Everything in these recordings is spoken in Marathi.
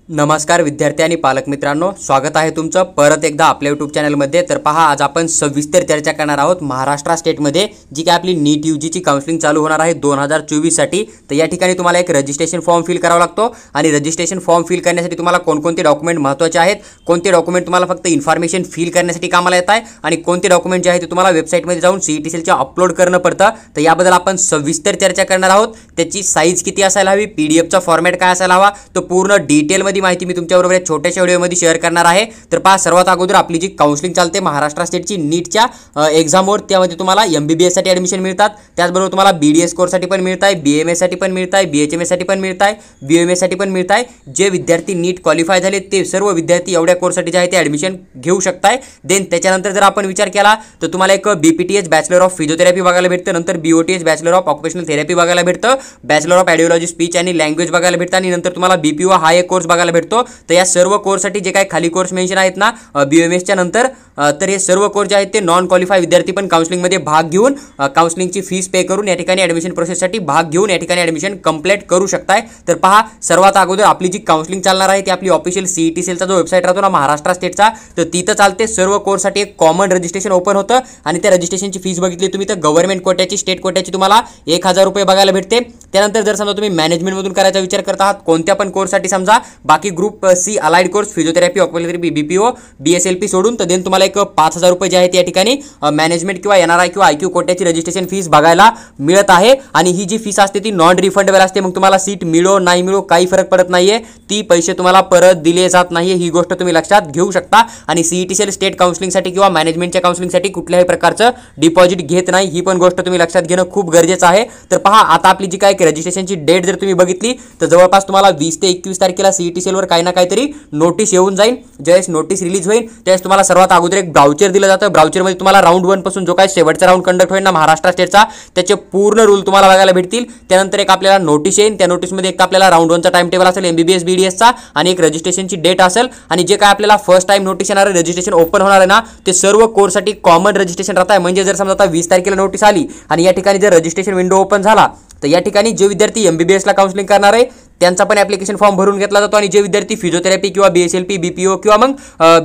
नमस्कार विद्यार्थी आणि पालक मित्रांनो, स्वागत आहे तुमचं परत एकदा आपल्या यूट्यूब चॅनलमध्ये। तर पहा, आज आपण सविस्तर चर्चा करणार आहोत महाराष्ट्र स्टेटमध्ये जी काय आपली नीट यूजीची काउन्सिलिंग चालू होणार आहे 2024 साठी। तर या ठिकाणी तुम्हाला एक रजिस्ट्रेशन फॉर्म फिल करावा लागतो आणि रजिस्ट्रेशन फॉर्म फिल करण्यासाठी तुम्हाला कोणकोणते डॉक्युमेंट महत्त्वाचे आहेत, कोणते डॉक्युमेंट तुम्हाला फक्त इन्फॉर्मेशन फिल करण्यासाठी कामाला येत आहे आणि कोणते डॉक्युमेंट जे आहे ते तुम्हाला वेबसाईटमध्ये जाऊन सीईटी सेलच्या अपलोड करणं पडतं। तर याबद्दल आपण सविस्तर चर्चा करणार आहोत। त्याची साईज किती असायला हवी, पीडीएफचा फॉर्मॅट काय असायला हवा, तो पूर्ण डिटेलमध्ये माहिती मी तुमच्याबरोबर एक छोट्याशा व्हिडिओमध्ये शेअर करणार आहे। तर पहा, सर्वात अगोदर आपली जी काउन्सिलिंग चालते महाराष्ट्र स्टेटची नीटच्या एक्झामवर, त्यामध्ये तुम्हाला एमबीबीएस साठी ॲडमिशन मिळतात, त्याचबरोबर तुम्हाला बीडीएस कोर्ससाठी पण मिळत आहे, बीएमएस साठी पण मिळत आहे, बीएचएमएस साठी पण मिळत आहे, बीएमएस साठी पण मिळत आहे। जे विद्यार्थी नीट क्वालिफाय झाले ते सर्व विद्यार्थी एवढ्या कोर्ससाठी जे आहे ते ॲडमिशन घेऊ शकताय। देन त्याच्यानंतर जर आपण विचार केला तर तुम्हाला एक बीपीटीएच बॅचलर ऑफ फिजिओथेरपी बघायला भेटतं, नंतर बीओटीएच बॅचलर ऑफ ऑक्युपेशनल थेरपी बघायला भेटतं, बॅचलर ऑफ आयडिओलॉजी स्पीच आणि लँग्वेज बघायला भेटतं आणि नंतर तुम्हाला बीपीओ हा एक कोर्स बघायला भेटतो। तर या सर्व कोर्ससाठी जे काही खाली कोर्स मेन्शन आहेत ना बीएमएसच्या नंतर, तर हे सर्व कोर्स जे आहेत ते नॉन क्वालिफाय विद्यार्थी पण काउन्सिलिंगमध्ये भाग घेऊन काउन्सिलिंगची फीस पे करून या ठिकाणी ॲडमिशन प्रोसेससाठी भाग घेऊन या ठिकाणी ॲडमिशन कंप्लीट करू शकताय। तर पहा, सर्वात अगोदर आपली जी काउन्सिलिंग चालणार आहे ती आपली ऑफिशियल सीईटी सेलचा जो वेबसाईट राहतो ना महाराष्ट्र स्टेटचा, तर तिथं चालते। सर्व कोर्ससाठी एक कॉमन रजिस्ट्रेशन ओपन होतं आणि त्या रजिस्ट्रेशनची फीस बघितली तुम्ही तर गव्हर्नमेंट कोट्याची, स्टेट कोट्याची तुम्हाला 1000 रुपये बघायला भेटते। त्यानंतर जर समजा तुम्ही मॅनेजमेंटमधून करायचा विचार करत आहात कोणत्या पण कोर्ससाठी, समजा बाकी group C allied course physiotherapy, occupational therapy, BPO, BSLP सोडून, तर देन तुम्हाला एक 5000 रुपये जे आहेत या ठिकाणी मॅनेजमेंट किंवा एनआरआय किंवा आयक्यू कोट्याची रजिस्ट्रेशन फीस बघायला मिळत आहे। आणि ही जी फीस असते ती नॉन रिफंडेबल असते, मग तुम्हाला सीट मिळो नाही मिळो काही फरक पडत नाहीये, ती पैसे तुम्हाला परत दिले जात नाहीये, ही गोष्ट तुम्ही लक्षात घेऊ शकता। आणि सीईटी सेल स्टेट काउन्सिलिंगसाठी किंवा मॅनेजमेंटच्या काउन्सिलिंगसाठी कुठल्याही प्रकारचं डिपॉझिट घेत नाही, ही पण गोष्ट तुम्ही लक्षात घेणं खूप गरजेचं आहे। तर पहा, आता आपली जी काय रजिस्ट्रेशनची डेट जर तुम्ही बघितली तर जवळपास तुम्हाला 20 ते 21 तारखेला सीईटी सेलवर काही ना काहीतरी नोटीस येऊन जाईल। ज्यावेळेस नोटीस रिलीज होईल त्यावेळेस तुम्हाला सर्वात अगोदर एक ब्राउचर दिलं जातं। ब्राउचरमध्ये तुम्हाला राऊंड 1 पासून जो काही शेवटचा राऊंड कंडक्ट होईल ना महाराष्ट्र स्टेटचा, त्याचे पूर्ण रूल तुम्हाला बघायला भेटतील। त्यानंतर एक आपल्याला नोटीस येईल, त्या नोटीसमध्ये एक आपल्याला राऊंड 1चा टाइम टेबल असेल एमबीबीएस बीडीएसचा आणि एक रजिस्ट्रेशनची डेट असेल। आणि जे काय आपल्याला फर्स्ट टाइम नोटीस येणार आहे, रजिस्ट्रेशन ओपन होणार आहे ना, ते सर्व कोर्ससाठी कॉमन रजिस्ट्रेशन राहत आहे। म्हणजे जर समजा आता 20 तारखेला नोटीस आली आणि या ठिकाणी जर रजिस्ट्रेशन विंडो ओपन झाला तर या ठिकाणी जे विद्यार्थी एमबीबीएसला काउन्सिलिंग करणार आहे त्यांचा पण ॲप्लिकेशन फॉर्म भरून घेतला जातो आणि जे विद्यार्थी फिजिओथेरपी किंवा बीएसएलपी, बीपीओ किंवा मग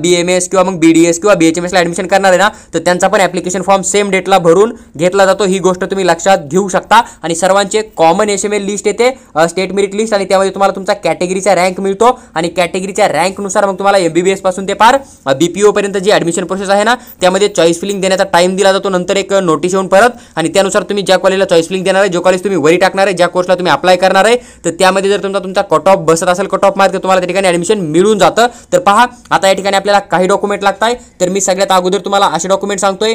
बीएमएस किंवा मग बीडीएस किंवा बीएचएमएसला ॲडमिशन करणार आहे ना, तर त्यांचा पण ॲप्लिकेशन फॉर्म सेम डेटला भरून घेतला जातो। ही गोष्ट तुम्ही लक्षात घेऊ शकता। आणि सर्वांचे कॉमन एसएमएल लिस्ट येते, स्टेट मेरिट लिस्ट, आणि त्यामध्ये तुम्हाला तुमचा कॅटेगरीचा रँक मिळतो आणि कॅटेगरीच्या रँकनुसार मग तुम्हाला एमबीबीएस पासून ते पार बीपीओ पर्यंत जी ॲडमिशन प्रोसेस आहे ना त्यामध्ये चॉईस फिलिंग देण्याचा टाइम दिला जातो। नंतर एक नोटीस येऊन परत, आणि त्यानुसार तुम्ही ज्या कॉलेजला चॉईस फिलिंग देणार आहे, जो कॉलेज तुम्ही वरी टाकणार आहे, ज्या कोर्सला तुम्ही अप्लाय करणार आहे, तर त्यामध्ये जर तुमचा कट ऑफ बसत असेल, कट ऑफ मार्क, तर तुम्हाला त्या ठिकाणी ॲडमिशन मिळून जातं। तर पहा, आता या ठिकाणी आपल्याला काही डॉक्युमेंट लागतात। तर मी सगळ्यात अगोदर तुम्हाला असे डॉक्युमेंट सांगतोय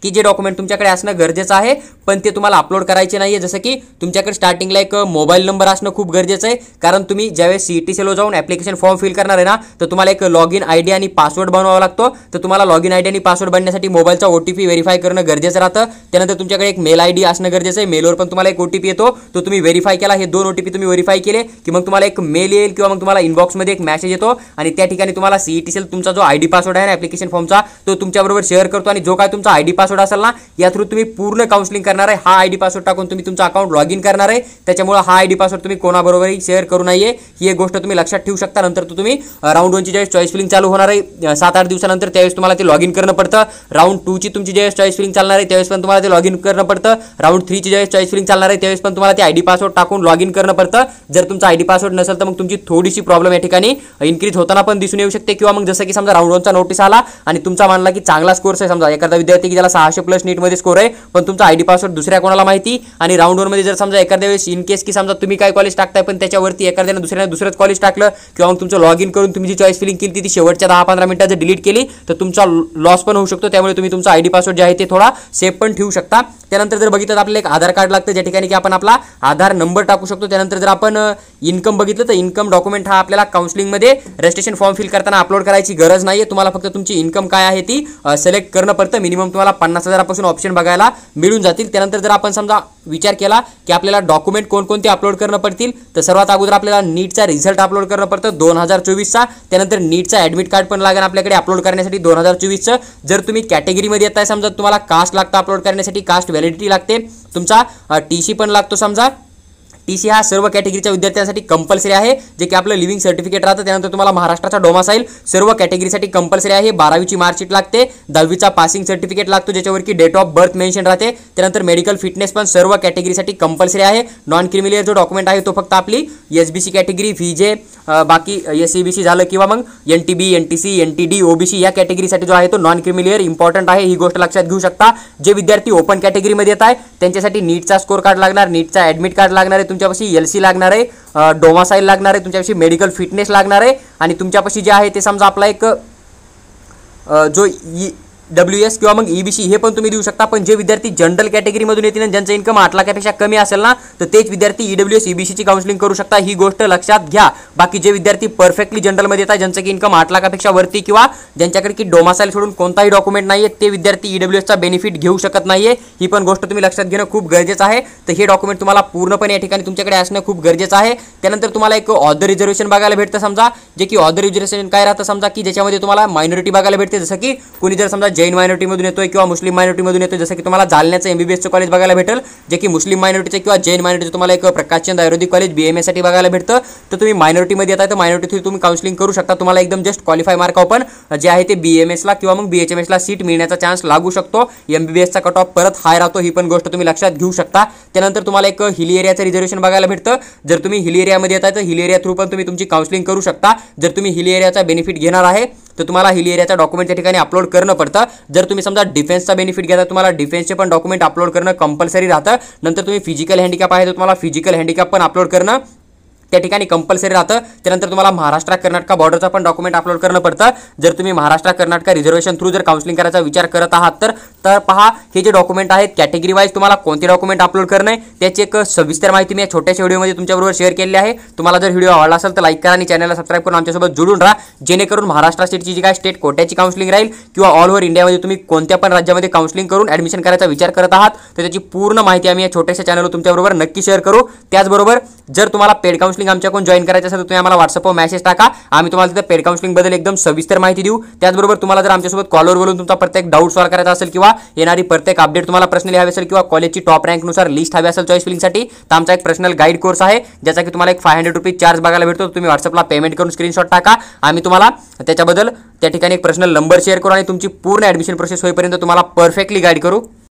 की जे डॉक्युमेंट तुमच्याकडे असणं गरजेचं आहे, पण ते तुम्हाला अपलोड करायचे नाहीये। जसं की तुमच्याकडे स्टार्टिंगला एक मोबाईल नंबर असणं खूप गरजेचं आहे, कारण तुम्ही ज्यावेळेस सीईटी सेलवर जाऊन ॲप्लिकेशन फॉर्म फिल करणार आहे ना, तर तुम्हाला एक लॉग इन आयडी आणि पासवर्ड बनवावा लागतो। तर तुम्हाला लॉग इन आयडी आणि पासवर्ड बनण्यासाठी मोबाईलचा ओटीपी व्हेरीफाय करणं गरजेचं राहतं। त्यानंतर तुमच्याकडे एक मेल आयडी असणं गरजेचं आहे, मेलवर पण तुम्हाला एक ओटीपी येतो, तो तुम्ही व्हेरीफाय केला। हे 2 ओटीपी तुम्ही व्हेरीफाय केले की मग तुम्हाला एक मेल येईल किंवा मग तुम्हाला इनबॉक्समध्ये एक मेसेज येतो आणि त्या ठिकाणी तुम्हाला सीईटी सेल तुमचा जो आयडी पासवर्ड आहे ना ॲप्लिकेशन फॉर्मचा, तो तुमच्याबरोबर शेअर करतो। आणि जो काय तुमचा आयडी पासवर्ड असेल ना, या थ्रू तुम्ही पूर्ण काउन्सिलिंग करणार आहे, हा आयडी पासवर्ड टाकून तुम्ही तुमचा अकाउंट लॉग इन करणार आहे। त्याच्यामुळे हा आयडी पासवर्ड तुम्ही कोणाबरोबरही शेअर करू नये, ही एक गोष्ट तुम्ही लक्षात ठेवू शकता। नंतर तुम्ही राऊंड 1ची ज्यावेळेस चॉईस फिलिंग चालू होणार आहे 7-8 दिवसानंतर, त्यावेळेस तुम्हाला ते लॉग इन करणं पडतं। राऊंड 2ची तुमची ज्यावेळेस चॉईस फिलिंग चालणार आहे त्यावेळेस पण तुम्हाला ते लॉग इन करणं पडतं। राऊंड 3ची ज्यावेळेस चॉईस फिलिंग चालणार आहे त्यावेळेस पण तुम्हाला ते आयडी पासवर्ड टाकून लॉग इन करणं पडतं। जर तुमचा आयडी पासवर्ड नसेल तर मग तुमची थोडीशी प्रॉब्लेम या ठिकाणी इन्क्रीज होताना पण दिसून येऊ शकते। किंवा मग जसं की समजा राऊंड 1चा नोटीस आला आणि तुमचा मानला की चांगला स्कोर आहे, समजा एखादा विद्यार्थी की ज्याला 600+ नीटमध्ये स्कोर आहे, पण तुमचा आयडी पासवर्ड दुसऱ्या कोणाला माहिती, आणि राऊंड 1 मध्ये जर समजा एखाद्या वेळेस इन केस की समजा तुम्ही काय कॉलेज टाकताय पण त्याच्यावरती एखाद्याने दुसऱ्याने दुसरंच कॉलेज टाकलं किंवा मग तुमचं लॉग इन करून तुम्ही जी चॉईस फिलिंग केली ती शेवटच्या 10-15 मिनिटात जर डिलीट केली तर तुमचा लॉस पण होऊ शकतो। त्यामुळे तुम्ही तुमचा आयडी पासवर्ड जे आहे ते थोडा सेफ पण ठेवू शकता। त्यानंतर जर बघितलं तर आपल्याला एक आधार कार्ड लागतं, ज्या ठिकाणी की आपण आपला आधार नंबर टाकू शकतो। त्यानंतर जर आपण इन्कम बघितलं तर इन्कम डॉक्युमेंट हा आपल्याला काउन्सिलिंगमध्ये रजिस्ट्रेशन फॉर्म फिल करताना अपलोड करायची गरज नाही आहे। तुम्हाला फक्त तुमची इन्कम काय आहे ती सिलेक्ट करणं पडतं। मिनिमम तुम्हाला 50,000 पासून ऑप्शन बघायला मिळून जातील। त्यानंतर जर आपण समजा विचार केला की आपल्याला डॉक्युमेंट कोणकोणते अपलोड करणं पडतील, तर सर्वात अगोदर आपल्याला नीटचा रिझल्ट अपलोड करणं पडतं 2024चा। त्यानंतर नीटचा ॲडमिट कार्ड पण लागेल आपल्याकडे अपलोड करण्यासाठी 2024चं। जर तुम्ही कॅटेगरीमध्ये येताय, समजा तुम्हाला कास्ट लागतं अपलोड करण्यासाठी, कास्ट व्हॅलिडिटी लागते, तुमचा टीसी पण लागतो समजा, टीसी हा सर्व कॅटेगरीच्या विद्यार्थ्यांसाठी कंपल्सरी आहे, जे की आपलं लिव्हिंग सर्टिफिकेट राहतं. त्यानंतर तुम्हाला महाराष्ट्राचा डोमासाईल सर्व कॅटेगरीसाठी कंपल्सरी आहे. 12वीची मार्कशीट लागते, 10वीचा पासिंग सर्टिफिकेट लागतो ज्याच्यावर की डेट ऑफ बर्थ मेन्शन राहते. त्यानंतर मेडिकल फिटनेस पण सर्व कॅटेगरीसाठी कंपल्सरी आहे. नॉन क्रिमिलियर जो डॉक्युमेंट आहे तो फक्त आपली एसबीसी कॅटेगरी, व्हीजे, बाकी एसईबीसी झालं किंवा मग एनटीबी, एनटीसी, एनटीडी, ओबीसी या कॅटेगरीसाठी जो आहे तो नॉन क्रिमिलियर इम्पॉर्टंट आहे. ही गोष्ट लक्षात घेऊ शकता. जे विद्यार्थी ओपन कॅटेगरीमध्ये येत आहे त्यांच्यासाठी नीटचा स्कोर कार्ड लागणार, नीटचा ॲडमिट कार्ड लागणार आहे, तुमच्यापाशी एलसी लागणार आहे, डोमासाईल लागणार आहे, तुमच्यापाशी मेडिकल फिटनेस लागणार आहे आणि तुमच्यापाशी जे आहे ते समजा आपला एक जो WS किंवा मग EBC हे पण तुम्ही देऊ शकता. पण जे विद्यार्थी जनरल कॅटेगरीमधून येतील आणि ज्यांचं इन्कम 8 लाखापेक्षा कमी असेल ना, तर तेच विद्यार्थी EWS EBCची काउन्सिलिंग करू शकता. ही गोष्ट लक्षात घ्या. बाकी जे विद्यार्थी परफेक्टली जनरलमध्ये येतात, ज्यांचं की इन्कम 8 लाखापेक्षा वरती किंवा ज्यांच्याकडे की डोमासाईल सोडून कोणताही डॉक्युमेंट नाही आहे, ते विद्यार्थी EWSचा बेनिफिट घेऊ शकत नाहीये. ही पण गोष्ट तुम्ही लक्षात घेणं खूप गरजेचं आहे. तर हे डॉक्युमेंट तुम्हाला पूर्णपणे या ठिकाणी तुमच्याकडे असणं खूप गरजेचं आहे. त्यानंतर तुम्हाला एक ऑदर रिझर्वेशन बघायला भेटतं, समजा जे की ऑदर रिझर्वेशन काय राहतं समजा की ज्याच्यामध्ये तुम्हाला मायनॉरिटी बघायला भेटते. जसं की कोणी जर समजा जैन मायनॉरिटीमधून येतोय किंवा मुस्लिम मायनॉरिटीमधून येतोय, जसं की तुम्हाला जालन्याचं MBBSचं कॉलेज बघायला भेटेल, जे की मुस्लिम मायनॉरिटीचं किंवा जैन मायनॉरिटीचं तुम्हाला एक प्रकाशचंद आयुर्वेदिक कॉलेज BMS साठी बघायला भेटतं. तर तुम्ही मायनॉरिटीमध्ये येत आहे तर मायनॉरिटी तुम्ही काउन्सिलिंग करू शकता. तुम्हाला एकदम जस्ट क्वालिफाय मार्क पण जे आहे ते BMSला किंवा मग BHMSला सीट मिळण्याचा चान्स लागू शकतो. MBBSचा कट ऑफ परत हाय राहतो. ही पण गोष्ट तुम्ही लक्षात घेऊ शकता. त्यानंतर तुम्हाला एक हिल एरियाचं रिझर्वेशन बघायला भेटतं. जर तुम्ही हिल एरियामध्ये येत आहे तर हिल एरिया थ्रू पण तुम्ही तुमची काउन्सिलिंग करू शकता. जर तुम्ही हिल एरियाचा बेनिफिट घेणार आहे तर तुम्हाला हिल एरियाचा डॉक्युमेंट त्या ठिकाणी अपलोड करणं पडतं. जर तुम्ही समजा डिफेन्सचा बेनिफिट घेता तुम्हाला डिफेन्सचे पण डॉक्युमेंट अपलोड करणं कंपल्सरी राहतं. नंतर तुम्ही फिजिकल हँडिकॅप आहे तर तुम्हाला फिजिकल हँडिकॅप पण अपलोड करणं त्या ठिकाणी कंपल्सरी राहतं. त्यानंतर तुम्हाला महाराष्ट्र कर्नाटक बॉर्डरचा पण डॉक्युमेंट अपलोड करणं पडतं. जर तुम्ही महाराष्ट्र कर्नाटक रिझर्वेशन थ्रू जर काउन्सिलिंग करायचा विचार करत आहात तर पहा, हे जे डॉक्युमेंट आहेत कॅटेगरी वाईज तुम्हाला कोणते डॉक्युमेंट अपलोड करणं आहे त्याची एक सविस्तर माहिती मी या छोट्याशा व्हिडिओमध्ये तुमच्याबरोबर शेअर केली आहे. तुम्हाला जर व्हिडिओ आवडला असेल तर लाईक करा आणि चॅनलला सबस्क्राईब करून आमच्यासोबत जोडून राहा, जेणेकरून महाराष्ट्र स्टेटची जी काय स्टेट कोट्याची काउन्सिलिंग राहील किंवा ऑल ओव्हर इंडियामध्ये तुम्ही कोणत्या पण राज्यामध्ये काउन्सिलिंग करून ॲडमिशन करायचा विचार करत आहात तर त्याची पूर्ण माहिती आम्ही या छोट्याशा चॅनलवर तुमच्याबरोबर नक्की शेअर करू. त्याचबरोबर जर तुम्हाला पेड काउन्सिलिंग आमच्याकडून जॉईन करायचं असेल तर तुम्ही आम्हाला व्हॉट्सअपवर मेसेज टाका. आम्ही तुम्हाला तिथे पेड काउन्सिलिंग बद्दल एकदम सविस्तर माहिती देऊ. त्याचबरोबर तुम्हाला जर आमच्यासोबत कॉलवर बोलून तुमचा प्रत्येक डाऊट सॉल्व्ह करायचा असेल किंवा येणारी प्रत्येक अपडेट तुम्हाला पर्सनली हवी असेल किंवा कॉलेजची टॉप रँकनुसार लिस्ट हवी असेल चॉईस फिलिंगसाठी, तर आमचा एक पर्सनल गाईड कोर्स आहे ज्याचा की तुम्हाला एक 500 रुपीज चार्ज बघायला भेटतो. तुम्ही व्हॉट्सअपला पेमेंट करून स्क्रीनशॉट टाका. आम्ही तुम्हाला त्याच्याबद्दल त्या ठिकाणी एक पर्सनल नंबर शेअर करू आणि तुमची पूर्ण ॲडमिशन प्रोसेस होईपर्यंत तुम्हाला परफेक्टली गाईड करू.